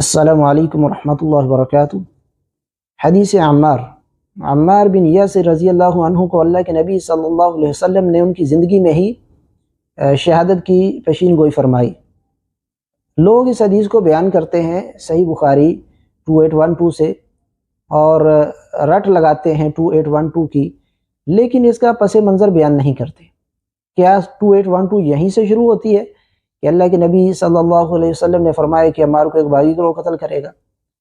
السلام علیکم ورحمۃ اللہ وبرکاتہ۔ حدیث عمار بن یاسر رضی اللہ عنہ کو اللہ کے نبی صلی اللہ علیہ وسلم نے ان کی زندگی میں ہی شہادت کی پیشین گوئی فرمائی۔ لوگ اس حدیث کو بیان کرتے ہیں صحیح بخاری 2812 سے اور رٹ لگاتے ہیں 2812 کی، لیکن اس کا پس منظر بیان نہیں کرتے۔ کیا 2812 یہیں سے شروع ہوتی ہے کہ اللہ کے نبی صلی اللہ علیہ وسلم نے فرمایا کہ عمار کو ایک باغی گروہ قتل کرے گا،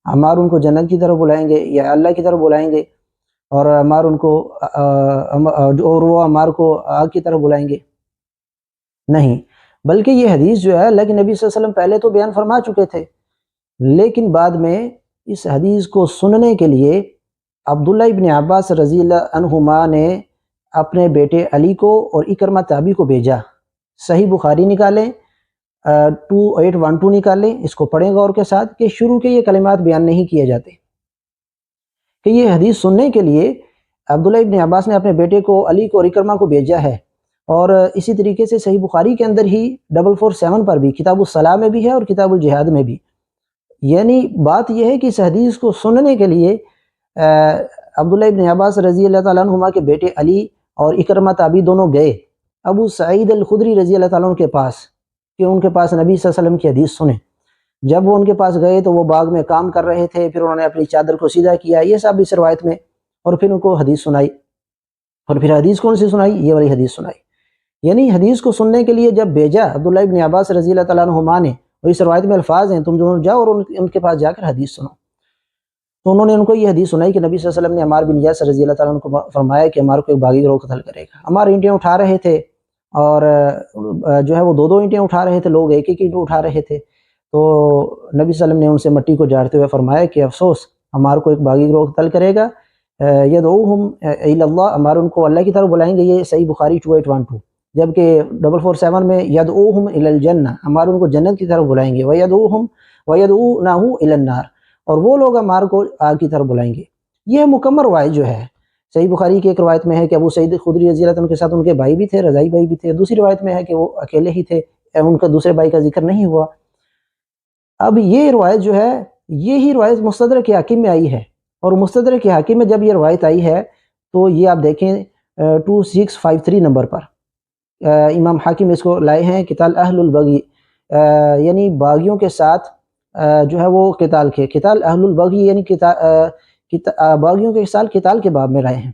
عمار ان کو جنت کی طرف بلائیں گے یا اللہ کی طرف بلائیں گے، اور عمار ان کو اور وہ عمار کو آگ کی طرف بلائیں گے؟ نہیں، بلکہ یہ حدیث جو ہے اللہ کے نبی صلی اللہ علیہ وسلم پہلے تو بیان فرما چکے تھے، لیکن بعد میں اس حدیث کو سننے کے لیے عبداللہ ابن عباس رضی اللہ عنہما نے اپنے بیٹے علی کو اور اکرمہ تابعی کو بھیجا۔ صحیح بخاری نکالیں، 2812 نکالیں، اس کو پڑھیں غور کے ساتھ کہ شروع کے یہ کلمات بیان نہیں کیے جاتے کہ یہ حدیث سننے کے لیے عبداللہ ابن عباس نے اپنے بیٹے کو علی کو اور اکرمہ کو بھیجا ہے۔ اور اسی طریقے سے صحیح بخاری کے اندر ہی 447 پر بھی کتاب الصلاح میں بھی ہے اور کتاب الجہاد میں بھی۔ یعنی بات یہ ہے کہ اس حدیث کو سننے کے لیے عبداللہ ابن عباس رضی اللہ تعالیٰ عنہما کے بیٹے علی اور اکرمہ تابعی دونوں گئے ابو سعید الخدری رضی اللہ تعالیٰ عنہ کے پاس کہ ان کے پاس نبی صلی اللہ علیہ وسلم کی حدیث سنیں۔ جب وہ ان کے پاس گئے تو وہ باغ میں کام کر رہے تھے، پھر انہوں نے اپنی چادر کو سیدھا کیا، یہ سب اس روایت میں، اور پھر ان کو حدیث سنائی۔ اور پھر حدیث کون سی سنائی؟ یہ والی حدیث سنائی۔ یعنی حدیث کو سننے کے لیے جب بھیجا عبداللہ ابن عباس رضی اللہ تعالیٰ عنہما نے، اور اس روایت میں الفاظ ہیں تم دونوں جاؤ اور ان کے پاس جا کر حدیث سنو، تو انہوں نے ان کو یہ حدیث سنائی کہ نبی صلی اللہ علیہ وسلم نے عمار بن یاسر رضی اللہ تعالیٰ عنہ کو فرمایا کہ عمار کو ایک باغی گروہ قتل کرے گا۔ عمار اینٹیں اٹھا رہے تھے، اور جو ہے وہ دو اینٹیں اٹھا رہے تھے، لوگ ایک اینٹ اٹھا رہے تھے۔ تو نبی صلی اللہ علیہ وسلم نے ان سے مٹی کو جھاڑتے ہوئے فرمایا کہ افسوس، عمار کو ایک باغی گروہ قتل کرے گا، یدعوہم الی اللہ، عمار ان کو اللہ کی طرف بلائیں گے۔ یہ صحیح بخاری 2812۔ جبکہ 447 میں یدعوہم الی الجنہ، عمار ان کو جنت کی طرف بلائیں گے، ویدعونہ الی النار، اور وہ لوگ عمار کو آگ کی طرف بلائیں گے۔ یہ مکمل روایت جو ہے صحیح بخاری کی ایک روایت میں ہے کہ ابو سعید خدری رضی اللہ عنہ کے ساتھ ان کے بھائی بھی تھے، رضائی بھائی بھی تھے۔ دوسری روایت میں ہے کہ وہ اکیلے ہی تھے، ان کا دوسرے بھائی کا ذکر نہیں ہوا۔ اب یہ روایت جو ہے، یہی روایت مستدرک حاکم میں آئی ہے، اور مستدرک حاکم میں جب یہ روایت آئی ہے تو یہ آپ دیکھیں 2653 نمبر پر امام حاکم اس کو لائے ہیں، قتال اہل البغی، یعنی باغیوں کے ساتھ جو ہے وہ قتال اہل البغی، یعنی باغیوں کے ساتھ قتال کے باب میں لائے ہیں۔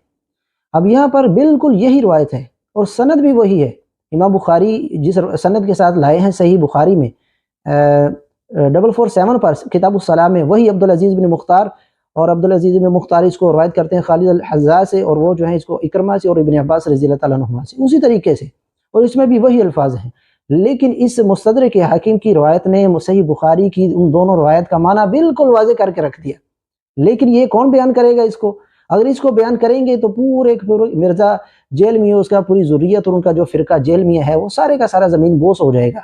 اب یہاں پر بالکل یہی روایت ہے اور سند بھی وہی ہے۔ امام بخاری جس سند کے ساتھ لائے ہیں صحیح بخاری میں 447 پر کتاب الصلاح میں، وہی عبدالعزیز بن مختار، اور عبدالعزیز بن مختار اس کو روایت کرتے ہیں خالد الحذاء سے، اور وہ جو ہیں اس کو اکرمہ سے اور ابن عباس رضی اللہ تعالیٰ عنہما سے، اسی طریقے سے، اور اس میں بھی وہی الفاظ ہیں۔ لیکن اس مستدرک حاکم کی روایت نے صحیح بخاری کی ان دونوں روایت کا معنی بالکل واضح کر کے رکھ دیا۔ لیکن یہ کون بیان کرے گا اس کو؟ اگر اس کو بیان کریں گے تو پورے مرزا جیل میں، اس کا پوری ذریت اور ان کا جو فرقہ جیل میں ہے وہ سارے کا سارا زمین بوس ہو جائے گا۔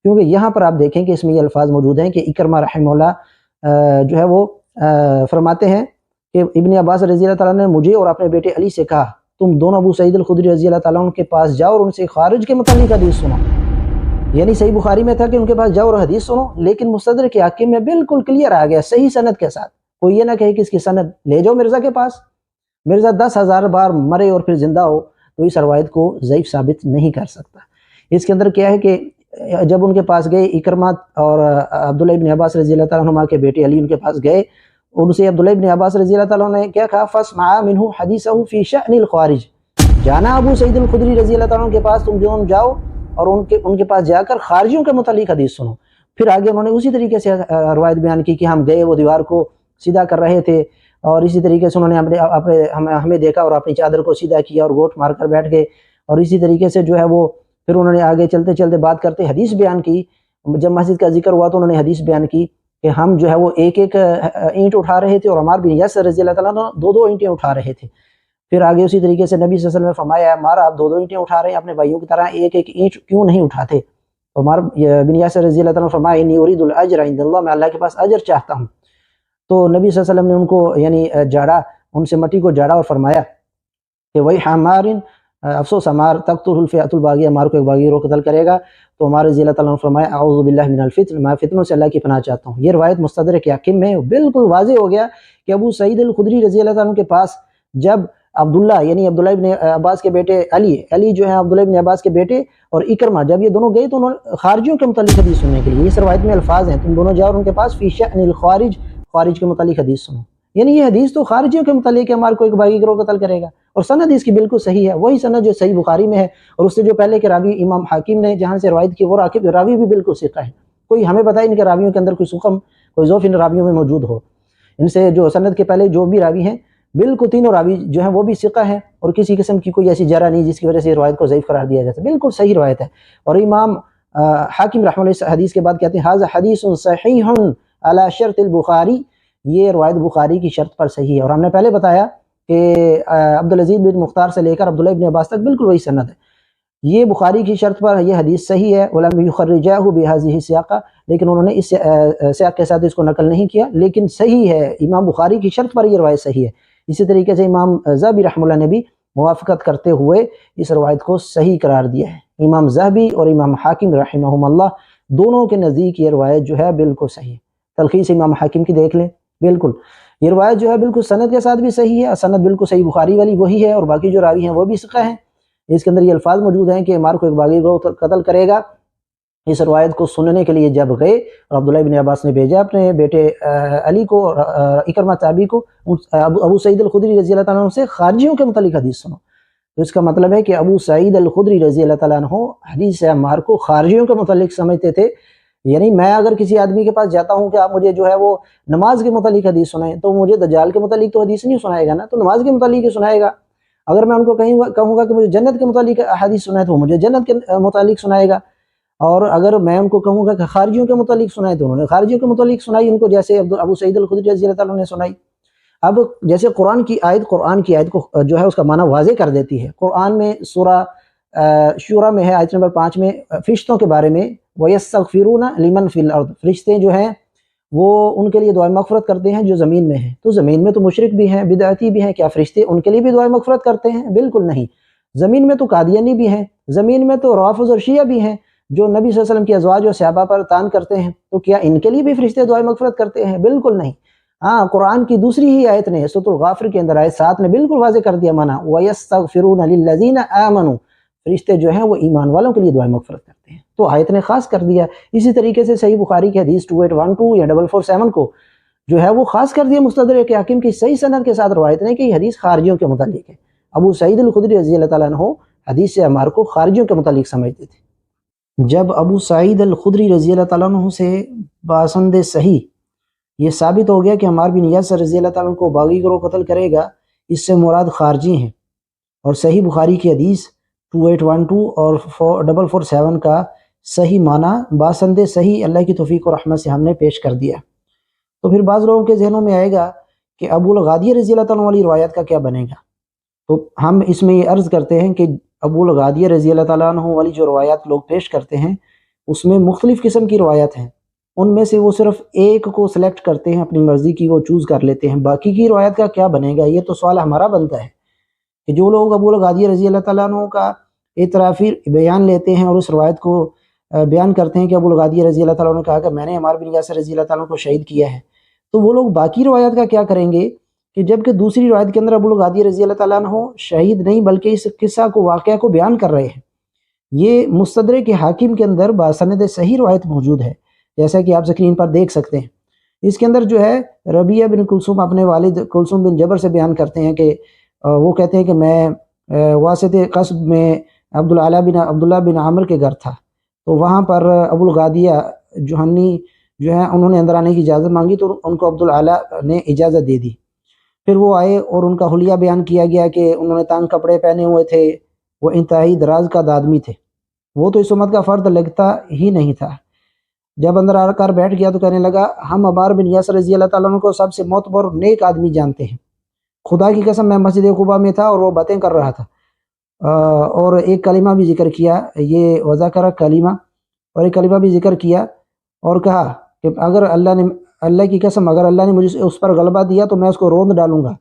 کیونکہ یہاں پر آپ دیکھیں کہ اس میں یہ الفاظ موجود ہیں کہ اکرمہ رحمہ اللہ جو ہے وہ فرماتے ہیں کہ ابن عباس رضی اللہ تعالیٰ نے مجھے اور اپنے بیٹے علی سے کہا تم دونوں ابو سعید الخدری رضی اللہ تعالیٰ عنہ کے پاس جاؤ اور ان سے خارج کے متعلق حدیث سنو۔ یعنی صحیح بخاری میں تھا کہ ان کے پاس جاؤ اور حدیث سنو، لیکن مستدرک حاکم میں بالکل کلیئر آ گیا صحیح سند کے ساتھ۔ کوئی یہ نہ کہے کہ اس کی سند لے جاؤ مرزا کے پاس، مرزا 10,000 بار مرے اور پھر زندہ ہو تو اس روایت کو ضعیف ثابت نہیں کر سکتا۔ اس کے اندر کیا ہے کہ جب ان کے پاس گئے اکرمہ اور عبداللہ ابن عباس رضی اللہ تعالیٰ عنہ کے بیٹے علی ان کے پاس گئے، ان سے عبداللہ ابن عباس رضی اللہ تعالیٰ عنہ نے کیا کہا؟ فَاسْمَعَا مِنْهُ حَدِيثَهُ فِي شَأْنِ الْخَوَارِجِ، جانا ابو سعید الخدری رضی اللہ تعالیٰ عنہ کے پاس، تم جو جاؤ اور ان کے پاس جا کر خارجیوں کے متعلق حدیث سنو۔ پھر آگے انہوں نے اسی طریقے سے روایت بیان کی کہ ہم گئے، وہ دیوار کو سیدھا کر رہے تھے، اور اسی طریقے سے انہوں نے ہمیں دیکھا اور اپنی چادر کو سیدھا کیا اور گوٹ مار کر بیٹھ گئے۔ اور اسی طریقے سے جو ہے وہ پھر انہوں نے آگے چلتے چلتے بات کرتے حدیث بیان کی۔ جب مسجد کا ذکر ہوا تو انہوں نے حدیث بیان کی کہ ہم جو ہے وہ ایک ایک اینٹ اٹھا رہے تھے، اور عمار بن یاسر رضی اللہ تعالیٰ عنہ دو اینٹیں اٹھا رہے تھے۔ پھر آگے اسی طریقے سے نبی صلی اللہ علیہ وسلم نے فرمایا عمار آپ دو اینٹیں اٹھا رہے ہیں، اپنے بھائیوں کی طرح ایک ایک اینٹ کیوں نہیں اٹھاتے؟ عمار بن یاسر رضی اللہ تعالیٰ عنہ فرمایا انی ارید الاجر عند اللہ، میں اللہ کے پاس اجر چاہتا ہوں۔ تو نبی صلی اللہ علیہ وسلم نے ان کو یعنی جھاڑا، ان سے مٹی کو جھاڑا اور فرمایا کہ وہی عمار افسوس عمار تقتل الفئۃ الباغی، عمار کو ایک باغی گروہ قتل کرے گا، تو عمار رضی اللہ تعالیٰ عنہ فرمایا اعوذ باللہ من الفتن، میں فتنوں سے اللہ کی پناہ چاہتا ہوں۔ یہ روایت مستدرک حاکم میں بالکل واضح ہو گیا کہ ابو سعید الخدری رضی اللہ تعالیٰ عنہ کے پاس جب عبداللہ یعنی عبداللہ ابن عباس کے بیٹے علی جو ہے عبداللہ ابن عباس کے بیٹے اور اکرمہ جب یہ دونوں گئے تو انہوں نے خارجیوں کے متعلق حدیث سننے کے لیے، اس روایت میں الفاظ ہیں تم دونوں جاؤ اور ان کے پاس فی شأن الخوارج، خوارج کے متعلق حدیث سنو، یعنی یہ حدیث تو خارجیوں کے متعلق ہمارے کو ایک باغی گروہ قتل کرے گا، اور سند اس کی بالکل صحیح ہے، وہی سند جو صحیح بخاری میں ہے، اور اس سے جو پہلے کے راوی امام حاکم نے جہاں سے روایت کی وہ راوی بھی بالکل ثقہ ہے، کوئی ہمیں بتائے ان کے راویوں کے اندر کوئی سقم کوئی ضعف ان راویوں میں موجود ہو، ان سے جو سند کے پہلے جو بھی راوی ہیں بالکل تینوں راوی جو ہیں وہ بھی ثقہ ہیں، اور کسی قسم کی کوئی ایسی جرح نہیں جس کی وجہ سے روایت کو ضعیف قرار دیا جاتا ہے، بالکل صحیح روایت ہے۔ اور امام حاکم رحمہ اللہ اس حدیث کے بعد کہتے ہیں ھذا حدیث صحیح علی شرط البخاری، یہ روایت بخاری کی شرط پر صحیح ہے، اور ہم نے پہلے بتایا کہ عبدالعزیز بن مختار سے لے کر عبداللہ ابن عباس تک بالکل وہی سند ہے، یہ بخاری کی شرط پر یہ حدیث صحیح ہے، ولم یخرجاہ بہذہ السیاقہ، لیکن انہوں نے اس سیاق کے ساتھ اس کو نقل نہیں کیا، لیکن صحیح ہے، امام بخاری کی شرط پر یہ روایت صحیح ہے۔ اسی طریقے سے امام ذہبی رحمہ اللہ نے بھی موافقت کرتے ہوئے اس روایت کو صحیح قرار دیا ہے، امام ذہبی اور امام حاکم رحمہم اللہ دونوں کے نزدیک یہ روایت جو ہے بالکل صحیح ہے۔ تلخیص امام حاکم کی دیکھ لیں، بالکل یہ روایت جو ہے بالکل سند کے ساتھ بھی صحیح ہے، سند بالکل صحیح بخاری والی وہی ہے، اور باقی جو راوی ہیں وہ بھی ثقہ ہیں، اس کے اندر یہ الفاظ موجود ہیں کہ عمار کو ایک باغی گروہ قتل کرے گا۔ اس روایت کو سننے کے لیے جب گئے اور عبداللہ ابن عباس نے بھیجا اپنے بیٹے علی کو اور اکرمہ تابعی کو، ابو سعید الخدری رضی اللہ تعالیٰ عنہ سے خارجیوں کے متعلق حدیث سنو، تو اس کا مطلب ہے کہ ابو سعید الخدری رضی اللہ تعالیٰ عنہ حدیث عمار کو خارجیوں کے متعلق سمجھتے تھے، یعنی میں اگر کسی آدمی کے پاس جاتا ہوں کہ آپ مجھے جو ہے وہ نماز کے متعلق حدیث سنائیں، تو مجھے دجال کے متعلق تو حدیث نہیں سنائے گا نا، تو نماز کے متعلق ہی سنائے گا۔ اگر میں ان کو کہوں گا کہ مجھے جنت کے متعلق حدیث سنائے تو وہ مجھے جنت کے متعلق سنائے گا، اور اگر میں ان کو کہوں گا کہ خارجیوں کے متعلق سنائے تو انہوں نے خارجیوں کے متعلق سنائی ان کو، جیسے ابو سعید الخدری رضی اللہ تعالیٰ نے سنائی۔ اب جیسے قرآن کی آیت کو جو ہے اس کا معنی واضح کر دیتی ہے، قرآن میں سورہ شورى میں ہے آیت نمبر 5 میں فرشتوں کے بارے میں وَيَسْتَغْفِرُونَ لِمَنْ فِي الْأَرْضِ، فرشتے جو ہیں وہ ان کے لیے دعائیں مغفرت کرتے ہیں جو زمین میں ہیں، تو زمین میں تو مشرک بھی ہیں، بدعتی بھی ہیں، کیا فرشتے ان کے لیے بھی دعائیں مغفرت کرتے ہیں؟ بالکل نہیں۔ زمین میں تو قادیانی بھی ہیں، زمین میں تو رافض اور شیعہ بھی ہیں جو نبی صلی اللہ علیہ وسلم کی ازواج اور صحابہ پر طعن کرتے ہیں، تو کیا ان کے لیے بھی فرشتے دعائیں مغفرت کرتے ہیں؟ بالکل نہیں۔ ہاں، قرآن کی دوسری ہی آیت نے سورۃ الغافر کے اندر آیت 7 نے بالکل واضح کر دیا معنی وَيَسْتَغْفِرُونَ لِلَّذِينَ آمَنُوا، فرشتے جو ہیں وہ ایمان والوں کے لیے دعائیں مغفرت کرتے ہیں، تو آیت نے خاص کر دیا۔ اسی طریقے سے صحیح بخاری کی حدیث 2812 یا 447 کو جو ہے وہ خاص کر دیا مستدرک حاکم کی صحیح سند کے ساتھ روایت نے کہ یہ حدیث خارجیوں کے متعلق ہے۔ ابو سعید الخدری رضی اللہ تعالیٰ عنہ حدیث عمار کو خارجیوں کے متعلق سمجھتے تھے۔ جب ابو سعید الخدری رضی اللہ تعالیٰ عنہ سے باسند صحیح یہ ثابت ہو گیا کہ عمار بن یاسر رضی اللہ تعالیٰ عنہ کو باغی گروہ قتل کرے گا، اس سے مراد خارجی ہیں، اور صحیح بخاری کی حدیث 2812 اور 447 کا صحیح معنی باسند صحیح اللہ کی توفیق و رحمت سے ہم نے پیش کر دیا۔ تو پھر بعض لوگوں کے ذہنوں میں آئے گا کہ ابو الغادیہ رضی اللہ تعالیٰ عنہ والی روایت کا کیا بنے گا، تو ہم اس میں یہ عرض کرتے ہیں کہ ابو الغادیہ رضی اللہ تعالیٰ عنہ والی جو روایات لوگ پیش کرتے ہیں اس میں مختلف قسم کی روایات ہیں، ان میں سے وہ صرف ایک کو سلیکٹ کرتے ہیں، اپنی مرضی کی وہ چوز کر لیتے ہیں، باقی کی روایت کا کیا بنے گا؟ یہ تو سوال ہمارا بنتا ہے کہ جو لوگ ابو الغادیہ رضی اللہ تعالیٰ عنہ کا اعترافی بیان لیتے ہیں اور اس روایت کو بیان کرتے ہیں کہ ابو الغادیہ رضی اللہ تعالیٰ عنہ نے کہا کہ میں نے عمار بن یاسر رضی اللہ تعالیٰ عنہ کو شہید کیا ہے، تو وہ لوگ باقی روایت کا کیا کریں گے کہ جبکہ دوسری روایت کے اندر ابو الغادیہ رضی اللہ تعالیٰ عنہ شہید نہیں بلکہ اس قصہ کو واقعہ کو بیان کر رہے ہیں۔ یہ مستدرک حاکم کے اندر باسند صحیح روایت موجود ہے، جیسا کہ آپ سکرین پر دیکھ سکتے ہیں۔ اس کے اندر جو ہے ربیعہ بن کلثوم اپنے والد کلثوم بن جبر سے بیان کرتے ہیں کہ وہ کہتے ہیں کہ میں واسط قصب میں عبداللہ بن عامر کے گھر تھا، تو وہاں پر ابو الغادیہ جوہنی جو ہے انہوں نے اندر آنے کی اجازت مانگی، تو ان کو عبدالعلیٰ نے اجازت دے دی۔ پھر وہ آئے اور ان کا حلیہ بیان کیا گیا کہ انہوں نے تنگ کپڑے پہنے ہوئے تھے، وہ انتہائی دراز قد آدمی تھے، وہ تو اس امت کا فرد لگتا ہی نہیں تھا۔ جب اندر آ کر بیٹھ گیا تو کہنے لگا ہم عمار بن یاسر رضی اللہ تعالیٰ عنہ کو سب سے معتبر نیک آدمی جانتے ہیں، خدا کی قسم میں مسجد قباء میں تھا اور وہ باتیں کر رہا تھا، اور ایک کلمہ بھی ذکر کیا، یہ وذکر کلمہ، اور ایک کلمہ بھی ذکر کیا اور کہا کہ اگر اللہ کی قسم اگر اللہ نے مجھے اس پر غلبہ دیا تو میں اس کو روند ڈالوں گا،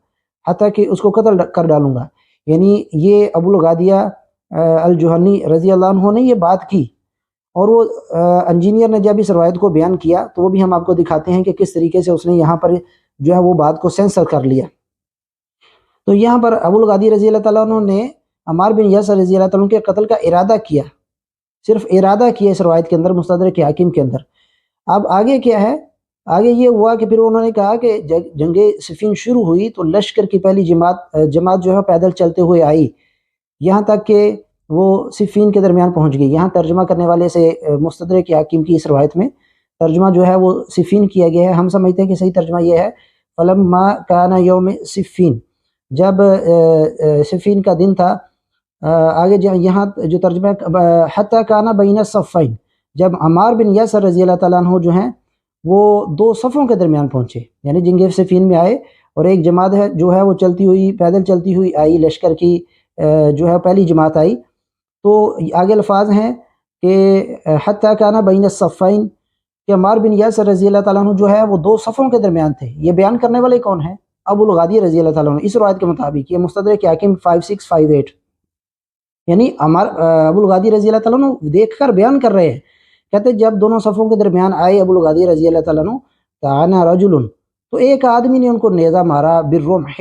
حتیٰ کہ اس کو قتل کر ڈالوں گا۔ یعنی یہ ابو الغادیہ الجہنی رضی اللہ عنہ نے یہ بات کی، اور وہ انجینئر نے جب اس روایت کو بیان کیا تو وہ بھی ہم آپ کو دکھاتے ہیں کہ کس طریقے سے اس نے یہاں پر جو ہے وہ بات کو سینسر کر لیا۔ تو یہاں پر ابو الغادی رضی اللہ تعالیٰ عنہ نے عمار بن یاسر رضی اللہ تعالیٰ عنہ کے قتل کا ارادہ کیا، صرف ارادہ کیا اس روایت کے اندر، مستدرک حاکم کے اندر۔ اب آگے کیا ہے، آگے یہ ہوا کہ پھر انہوں نے کہا کہ جنگ صفین شروع ہوئی تو لشکر کی پہلی جماعت جو ہے پیدل چلتے ہوئے آئی، یہاں تک کہ وہ صفین کے درمیان پہنچ گئی۔ یہاں ترجمہ کرنے والے سے مستدرک حاکم کی اس روایت میں ترجمہ جو ہے وہ صفین کیا گیا ہے، ہم سمجھتے ہیں کہ صحیح ترجمہ یہ ہے فلما کان یوم صفین، جب صفین کا دن تھا۔ آگے یہاں جو ترجمہ حتی کان بین الصفین، جب عمار بن یاسر رضی اللہ تعالیٰ عنہ جو ہیں وہ دو صفوں کے درمیان پہنچے، یعنی جنگ صفین میں آئے اور ایک جماعت ہے جو ہے وہ چلتی ہوئی پیدل چلتی ہوئی آئی، لشکر کی جو ہے پہلی جماعت آئی۔ تو آگے الفاظ ہیں کہ حتی کان بین الصفین، کہ عمار بن یاسر رضی اللہ تعالیٰ عنہ جو ہے وہ دو صفوں کے درمیان تھے۔ یہ بیان کرنے والے کون ہیں؟ ابو الغادی رضی اللہ تعالیٰ عنہ، اس روایت کے مطابق یہ مستدرک حاکم 5658، یعنی ابو الغادی رضی اللہ تعالیٰ عنہ دیکھ کر بیان کر رہے ہیں، کہتے جب دونوں صفوں کے درمیان آئے ابو الغادی رضی اللہ تعالیٰ عنہ تعانا رجل، تو ایک آدمی نے ان کو نیزہ مارا بالرمح،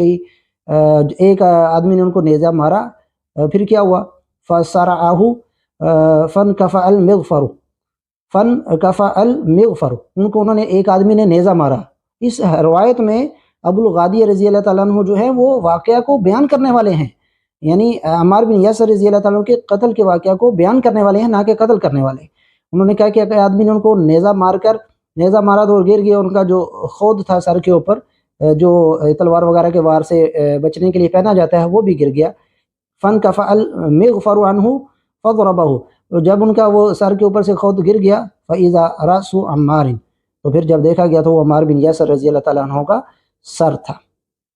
ایک آدمی نے ان کو نیزہ مارا، پھر کیا ہوا فصرعہ فانکفأ المغفر، فانکفأ المغفر، ان کو انہوں نے ایک آدمی نے نیزہ مارا۔ اس روایت میں ابو الغادی رضی اللہ تعالیٰ عنہ جو ہے وہ واقعہ کو بیان کرنے والے ہیں، یعنی عمار بن یاسر رضی اللہ تعالیٰ عنہ کے قتل کے واقعہ کو بیان کرنے والے ہیں، نہ کہ قتل کرنے والے۔ انہوں نے کہا کہ ایک آدمی نے ان کو نیزہ مارا تو گر گیا، ان کا جو خود تھا سر کے اوپر جو تلوار وغیرہ کے وار سے بچنے کے لیے پہنا جاتا ہے وہ بھی گر گیا۔ فانکفأ المغفر عنہ فضربہ، جب ان کا وہ سر کے اوپر سے خود گر گیا فإذا رأس عمار، تو پھر جب دیکھا گیا تو وہ عمار بن یاسر رضی اللہ تعالیٰ عنہ کا سر تھا۔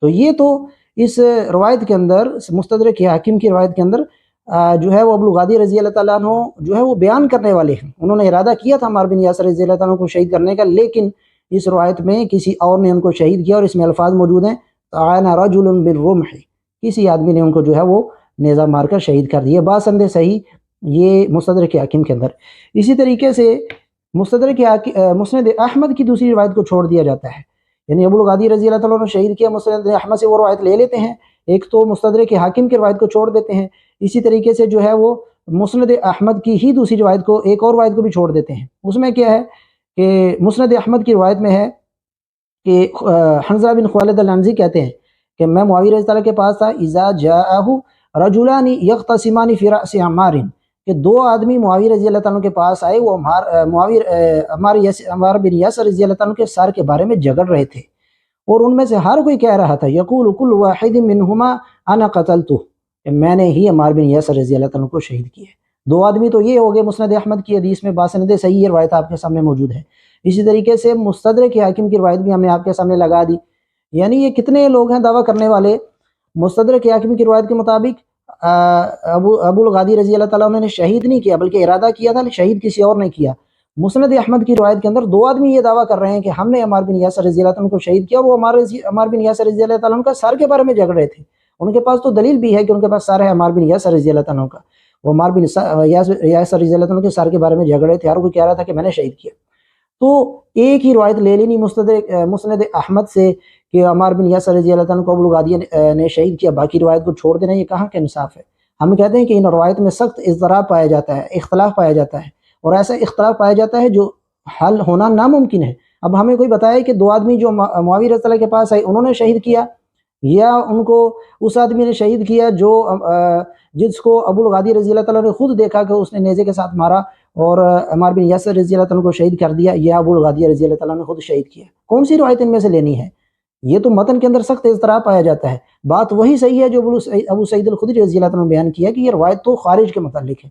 تو یہ تو اس روایت کے اندر، مستدرک حاکم کی روایت کے اندر جو ہے وہ ابو الغادی رضی اللہ تعالیٰ عنہ جو ہے وہ بیان کرنے والے ہیں، انہوں نے ارادہ کیا تھا عمار بن یاسر رضی اللہ تعالیٰ عنہ کو شہید کرنے کا، لیکن اس روایت میں کسی اور نے ان کو شہید کیا، اور اس میں الفاظ موجود ہیں تعانا رجل بالرمح، کسی آدمی نے ان کو جو ہے وہ نیزہ مار کر شہید کر دیا۔ باسند صحیح یہ مستدرک حاکم کے اندر۔ اسی طریقے سے مسند احمد کی دوسری روایت کو چھوڑ دیا جاتا ہے، یعنی ابو الغادی رضی اللہ تعالیٰ نے شہید کیا، مسند احمد سے وہ روایت لے لیتے ہیں، ایک تو مستدرک حاکم کی روایت کو چھوڑ دیتے ہیں، اسی طریقے سے جو ہے وہ مسند احمد کی ہی دوسری روایت کو، ایک اور روایت کو بھی چھوڑ دیتے ہیں۔ اس میں کیا ہے کہ مسند احمد کی روایت میں ہے کہ حنظلہ بن خوالد العنزی کہتے ہیں کہ میں معاویہ رضی اللہ کے پاس تھا، اذا جاءہ رجلان یختصمان فی رأس عمار، کہ دو آدمی معاویہ رضی اللہ تعالیٰ کے پاس آئے، وہ عمار بن یاسر رضی اللہ تعالیٰ کے سر کے بارے میں جھگڑ رہے تھے، اور ان میں سے ہر کوئی کہہ رہا تھا یقول کل واحد منہما انا قتلتہ، میں نے ہی عمار بن یاسر رضی اللہ تعالیٰ کو شہید کیا۔ دو آدمی تو یہ ہو گئے مسند احمد کی حدیث میں باسند صحیح، یہ روایت آپ کے سامنے موجود ہے۔ اسی طریقے سے مستدرک حاکم کی روایت بھی ہم نے آپ کے سامنے لگا دی، یعنی یہ کتنے لوگ ہیں دعویٰ کرنے والے۔ مستدرک حاکم کی روایت کے مطابق ابو الغادی رضی اللہ تعالیٰ نے شہید نہیں کیا بلکہ ارادہ کیا تھا، شہید کسی اور نے کیا۔ مسند احمد کی روایت کے اندر دو آدمی یہ دعویٰ کر رہے ہیں کہ ہم نے عمار بن یاسر رضی اللہ تعالیٰ کو شہید کیا، اور وہ عمار بن یاسر رضی اللہ تعالیٰ کا سر کے بارے میں جھگڑ رہے تھے۔ ان کے پاس تو دلیل بھی ہے کہ ان کے پاس سر ہے عمار بن یاسر رضی اللہ تعالیٰ کا، وہ عمار بن یاسر رضی اللہ تعالیٰ کے سر کے بارے میں جھگڑ رہے تھے، ہر کوئی کہہ رہا تھا کہ میں نے شہید کیا۔ تو ایک ہی روایت لے لینی مسند احمد سے کہ عمار بن یاسر رضی اللہ تعالیٰ کو ابو الغادی نے شہید کیا، باقی روایت کو چھوڑ دینا، یہ کہاں کا انصاف ہے؟ ہم کہتے ہیں کہ ان روایت میں سخت اضطراب پایا جاتا ہے، اختلاف پایا جاتا ہے، اور ایسا اختلاف پایا جاتا ہے جو حل ہونا ناممکن ہے۔ اب ہمیں کوئی بتائے کہ دو آدمی جو معاویہ رضی اللہ کے پاس آئے انہوں نے شہید کیا، یا ان کو اس آدمی نے شہید کیا جو جس کو ابو الغادی رضی اللہ تعالیٰ نے خود دیکھا کہ اس نے نیزے کے ساتھ مارا اور عمار بن یاسر رضی اللہ تعالیٰ کو شہید کر دیا، یا ابو الغادی رضی اللہ تعالیٰ نے خود شہید کیا؟ کون سی روایت ان میں سے لینی ہے؟ یہ تو متن کے اندر سخت اضطراب پایا جاتا ہے۔ بات وہی صحیح ہے جو ابو سعید الخدری رضی اللہ تعالیٰ نے بیان کیا کہ یہ روایت تو خارج کے متعلق ہے۔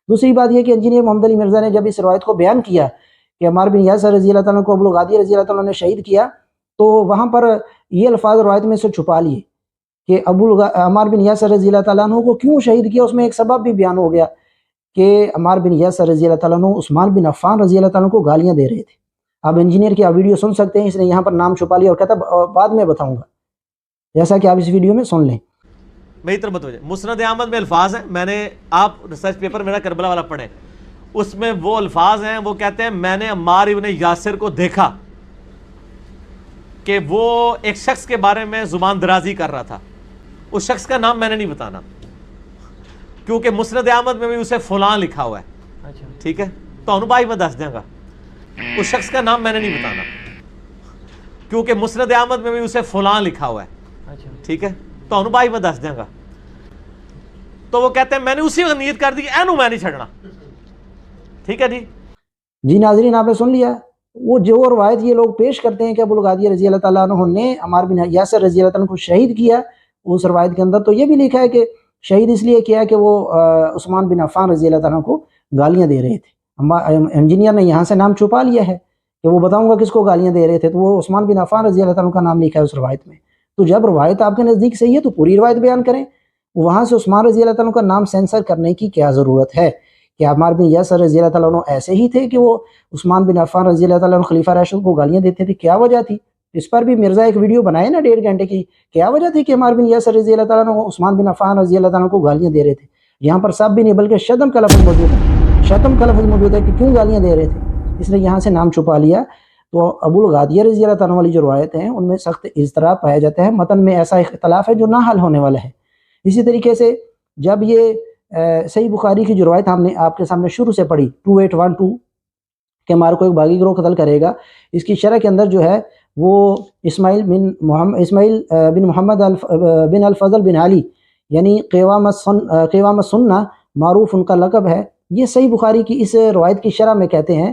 دوسری بات یہ کہ انجینئر محمد علی مرزا نے جب اس روایت کو بیان کیا کہ عمار بن یاسر رضی اللہ تعالیٰ کو ابو الغادی رضی اللہ تعالیٰ نے شہید کیا، تو وہاں پر یہ الفاظ روایت میں سے چھپا لیے کہ عمار بن یاسر رضی اللہ تعالیٰ عنہ کو کیوں شہید کیا۔ اس میں ایک سبب بھی بیان ہو گیا کہ عمار بن یاسر رضی اللہ تعالیٰ عنہ عثمان بن عفان رضی اللہ تعالیٰ کو گالیاں دے رہے تھے۔ آپ انجینئر کی آپ ویڈیو سن سکتے ہیں، اس نے یہاں پر نام چھپا لیا اور کہتا بعد میں بتاؤں گا، جیسا کہ آپ اس ویڈیو میں سن لیں۔ میری طرف متوجہ. مسند احمد میں الفاظ ہیں, میں نے آپ ریسرچ پیپر میرا کربلا والا پڑھیں, اس میں وہ الفاظ ہیں, وہ کہتے ہیں میں نے عمار ابن یاسر کو دیکھا کہ وہ ایک شخص کے بارے میں زبان درازی کر رہا تھا. اس شخص کا نام میں نے نہیں بتانا کیونکہ مسند احمد میں بھی اسے فلاں لکھا ہوا ہے, ٹھیک ہے, تو انہوں بھائی میں دس دیں گا. اس شخص کا نام میں نے نہیں بتانا کیونکہ مسند احمد میں بھی اسے فلاں لکھا ہوا ہے, ٹھیک ہے, تو انہوں بھائی میں دس دیں گا. تو وہ کہتے ہیں میں نے اسی وقت نیت کر دی کہ اینو میں نہیں چھڑنا. ٹھیک ہے جی. جی ناظرین آپ نے سن لیا, وہ جو روایت یہ لوگ پیش کرتے ہیں کہ ابو الغادیہ رضی اللہ تعالیٰ عنہ نے عمار بن یاسر رضی اللہ تعالیٰ عنہ کو شہید کیا, اس روایت کے اندر تو یہ بھی لکھا ہے کہ شہید اس لیے کیا کہ وہ عثمان بن عفان رضی اللہ تعالیٰ عنہ کو گالیاں دے رہے تھے. انجینئر نے یہاں سے نام چھپا لیا ہے کہ وہ بتاؤں گا کس کو گالیاں دے رہے تھے, تو وہ عثمان بن عفان رضی اللہ تعالیٰ عنہ کا نام لکھا ہے اس روایت میں. تو جب روایت آپ کے نزدیک صحیح ہے تو پوری روایت بیان کریں, وہاں سے عثمان رضی اللہ تعالیٰ عنہ کا نام سینسر کرنے کی کیا ضرورت ہے؟ کہ عمار بن یاسر رضی اللہ تعالیٰ عنہ ایسے ہی تھے کہ وہ عثمان بن عفان رضی اللہ تعالیٰ عنہ خلیفہ راشد کو گالیاں دیتے تھے, کیا وجہ تھی؟ اس پر بھی مرزا ایک ویڈیو بنائے نا 1.5 گھنٹے کی, کیا وجہ تھی کہ عمار بن یاسر رضی اللہ تعالیٰ عنہ عثمان بن عفان رضی اللہ تعالیٰ عنہ کو گالیاں دے رہے تھے؟ یہاں پر سب بھی نہیں بلکہ شتم کا لفظ موجود ہے, شتم کا لفظ موجود ہے کہ کیوں گالیاں دے رہے تھے, اس نے یہاں سے نام چھپا لیا. تو ابو الغادیہ رضی اللہ تعالیٰ عنہ والی جو روایتیں ہیں ان میں سخت اضطراب پایا جاتا ہے, متن میں ایسا اختلاف ہے جو نہ حل ہونے والا ہے. اسی طریقے سے جب یہ صحیح بخاری کی جو روایت ہم نے آپ کے سامنے شروع سے پڑھی 2812 کہ ہمارے کو ایک باغی گروہ قتل کرے گا, اس کی شرح کے اندر جو ہے وہ اسماعیل بن محمد بن الفضل بن علی یعنی قوام السنہ معروف ان کا لقب ہے. یہ صحیح بخاری کی اس روایت کی شرح میں کہتے ہیں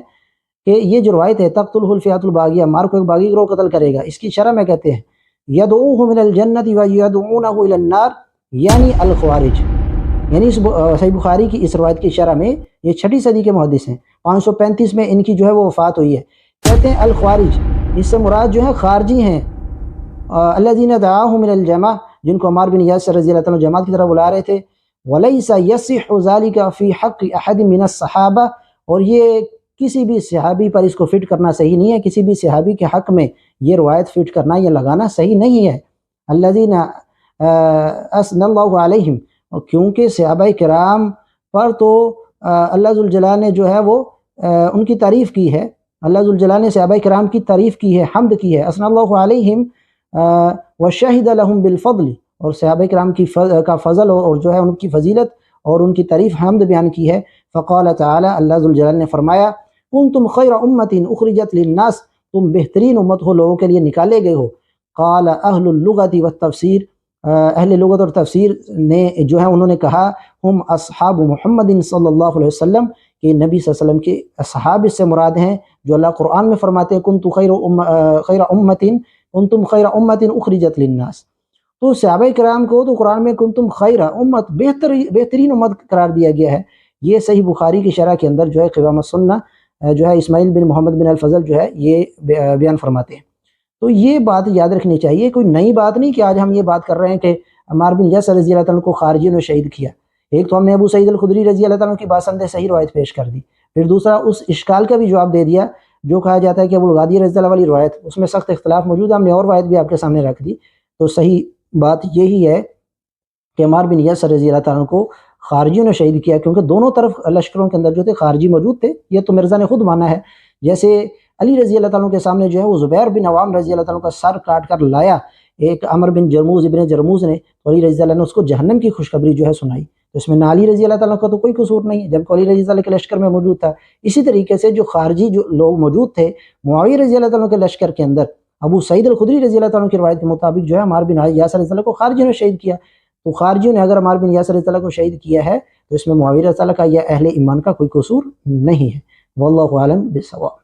کہ یہ جو روایت ہے تقتلہ الفئۃ الباغیہ, ہمارے کو ایک باغی گروہ قتل کرے گا, اس کی شرح میں کہتے ہیں یدعوہ من الجنۃ ویدعونہ الی النار یعنی الخوارج. یعنی اس صحیح بخاری کی اس روایت کی شرح میں, یہ 6 صدی کے محدث ہیں, 535 میں ان کی جو ہے وہ وفات ہوئی ہے, کہتے ہیں الخوارج, اس سے مراد جو ہے خارجی ہیں, الذین دعاہم من الجماع, جن کو عمار بن یاسر رضی اللہ تعالیٰ جماعت کی طرف بلا رہے تھے. ولیس یصح ذلک فی حق احد من الصحابہ, اور یہ کسی بھی صحابی پر اس کو فٹ کرنا صحیح نہیں ہے, کسی بھی صحابی کے حق میں یہ روایت فٹ کرنا یا لگانا صحیح نہیں ہے. الذین اثنى اللہ علیہم, کیونکہ صحابہ کرام پر تو اللہ ذوالجلال نے جو ہے وہ ان کی تعریف کی ہے, اللہ ذوالجلال نے صحابہ کرام کی تعریف کی ہے, حمد کی ہے. اثنى اللہ علیہم وشہد لہم بالفضل, اور صحابہ کرام کا فضل اور جو ہے ان کی فضیلت اور ان کی تعریف حمد بیان کی ہے. فقال تعالی, اللہ ذوالجلال نے فرمایا کنتم خیر امۃ اخرجت للناس, تم بہترین امت ہو, لوگوں کے لیے نکالے گئے ہو. قال اہل اللغۃ والتفسیر, اہل لغت اور تفسیر نے جو ہے انہوں نے کہا ہم اصحاب محمد صلی اللہ علیہ وسلم, کہ نبی صلی اللہ علیہ وسلم کے اصحاب اس سے مراد ہیں جو اللہ قرآن میں فرماتے ہیں کنتم خیر امۃ اخرجت للناس. تو صحابہ کرام کو تو قرآن میں کنتم خیر امت, بہترین امت قرار دیا گیا ہے. یہ صحیح بخاری کی شرح کے اندر جو ہے قوام السنہ جو ہے اسماعیل بن محمد بن الفضل جو ہے یہ بیان فرماتے ہیں. تو یہ بات یاد رکھنی چاہیے, کوئی نئی بات نہیں کہ آج ہم یہ بات کر رہے ہیں کہ عمار بن یاسر رضی اللہ تعالیٰ کو خارجیوں نے شہید کیا. ایک تو ہم نے ابو سعید الخدری رضی اللہ تعالیٰ کی باسند صحیح روایت پیش کر دی, پھر دوسرا اس اشکال کا بھی جواب دے دیا جو کہا جاتا ہے کہ ابو الغادیہ رضی اللہ والی روایت, اس میں سخت اختلاف موجود ہے, ہم نے اور روایت بھی آپ کے سامنے رکھ دی. تو صحیح بات یہی ہے کہ عمار بن یاسر رضی اللہ تعالیٰ کو خارجیوں نے شہید کیا, کیونکہ دونوں طرف لشکروں کے اندر جو تھے خارجی موجود تھے. یہ تو مرزا نے خود مانا ہے. جیسے علی رضی اللہ تعالیٰ کے سامنے جو ہے وہ زبیر بن عوام رضی اللہ تعالیٰ کا سر کاٹ کر لایا ایک عمر بن جرموز ابن جرموز نے, تو علی رضی اللہ نے اس کو جہنم کی خوشخبری جو ہے سنائی. تو اس میں نہ علی رضی اللہ تعالیٰ کا تو کوئی قصور نہیں ہے جبکہ علی رضی اللہ کے لشکر میں موجود تھا. اسی طریقے سے جو خارجی جو لوگ موجود تھے معاویہ رضی اللہ تعالیٰ کے لشکر کے اندر, ابو سعید الخدری رضی اللہ تعالیٰ کی روایت کے مطابق جو ہے عمار بن یاسر رضی اللہ کو خارجیوں نے شہید کیا. تو خارجیوں نے اگر عمار بن یاسر رضی اللہ کو شہید کیا ہے تو اس میں معاویہ رضی اللہ کا یا اہل ایمان کا کوئی قصور نہیں ہے. واللہ اعلم بالصواب.